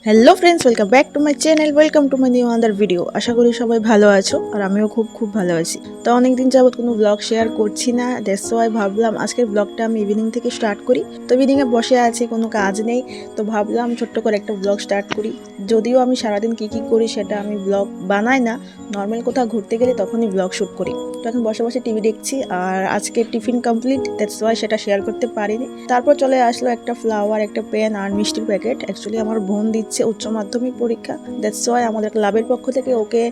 Hello friends, welcome back to my channel, welcome to my new other video. আশা করি সবাই ভালো আছো আর আমিও খুব ভালো আছি। তো অনেকদিন যাবত কোনো ব্লগ শেয়ার করছি না, দ্যাটস ওয়াই ভাবলাম আজকের ব্লগটা আমি ইভিনিং থেকে স্টার্ট করি। তো ইভিনিংয়ে বসে আছি, কোনো কাজ নেই, তো ভাবলাম ছোট্ট করে একটা ব্লগ স্টার্ট করি। যদিও আমি সারাদিন কী করি সেটা আমি ব্লগ বানাই না, নর্মাল কোথাও ঘুরতে গেলে তখনই ব্লগ শ্যুট করি। তো এখন বসে বসে টিভি দেখছি আর আজকে টিফিন কমপ্লিট, দ্যাটস ওয়াই সেটা শেয়ার করতে পারিনি। তারপর চলে আসলো একটা ফ্লাওয়ার, একটা পেন আর মিষ্টির প্যাকেট। অ্যাকচুয়ালি আমার বোন দিচ্ছে উচ্চ মাধ্যমিক পরীক্ষা, দ্যাটস ওয়াই আমাদের ক্লাবের পক্ষ থেকে ওকে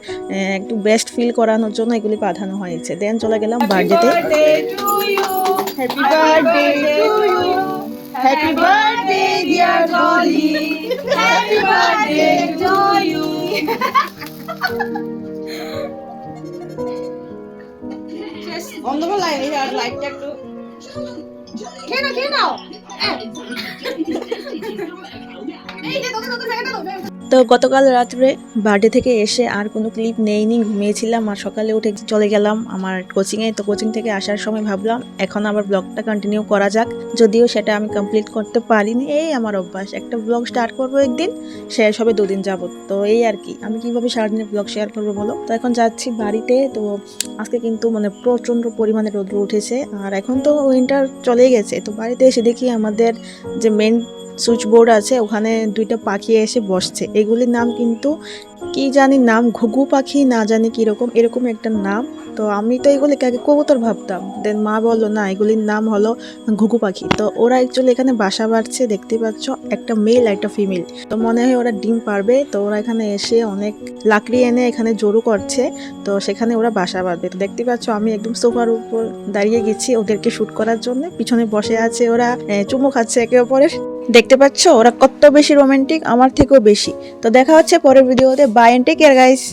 একটু বেস্ট ফিল করানোর জন্য এগুলি পাঠানো হয়েছে। দেন চলে গেলাম বার্থডেতে। Happy birthday to you, happy birthday dear Dolly, happy birthday to you. অন্ধকার লাইট আর লাইটটা একটু খেয়ে নাও। তো গতকাল রাত্রে বার্থডে থেকে এসে আর কোনো ক্লিপ নেইনি, ঘুমিয়েছিলাম আর সকালে উঠে চলে গেলাম আমার কোচিংয়ে। তো কোচিং থেকে আসার সময় ভাবলাম এখন আবার ব্লগটা কন্টিনিউ করা যাক, যদিও সেটা আমি কমপ্লিট করতে পারিনি। এই আমার অভ্যাস, একটা ব্লগ স্টার্ট করবো একদিন, শেষ হবে দুদিন যাবত। তো এই আর কি, আমি কিভাবে সারাদিনের ব্লগ শেয়ার করবো বলো। তো এখন যাচ্ছি বাড়িতে। তো আজকে কিন্তু প্রচণ্ড পরিমাণে রোদ্র উঠেছে আর এখন তো উইন্টার চলেই গেছে। তো বাড়িতে এসে দেখি আমাদের যে মেন সুইচ বোর্ড আছে ওখানে দুইটা পাখি এসে বসছে। এগুলির নাম কিন্তু কি জানি নাম, ঘুঘু পাখি না জানি কিরকম, এরকম একটা নাম। তো আমি তো এগুলিকে আগে কবুতর ভাবতাম, দেন মা বললো না এগুলির নাম হলো ঘুঘু পাখি। তো ওরা অ্যাকচুয়ালি এখানে বাসা বাঁধছে, দেখতে পাচ্ছ, একটা মেল একটা ফিমেল। তো মনে হয় ওরা ডিম পারবে। তো ওরা এখানে এসে অনেক লাকড়ি এনে এখানে জড়ো করছে, তো সেখানে ওরা বাসা বাঁধবে। তো দেখতে পাচ্ছ আমি একদম সোফার উপর দাঁড়িয়ে গেছি ওদেরকে শুট করার জন্য। পিছনে বসে আছে ওরা, চুমু খাচ্ছে একে অপরের। দেখতে পাচ্ছ ওরা কত বেশি রোমান্টিক, আমার থেকেও বেশি। তো দেখা হচ্ছে পরের ভিডিওতে। Bye and take care guys.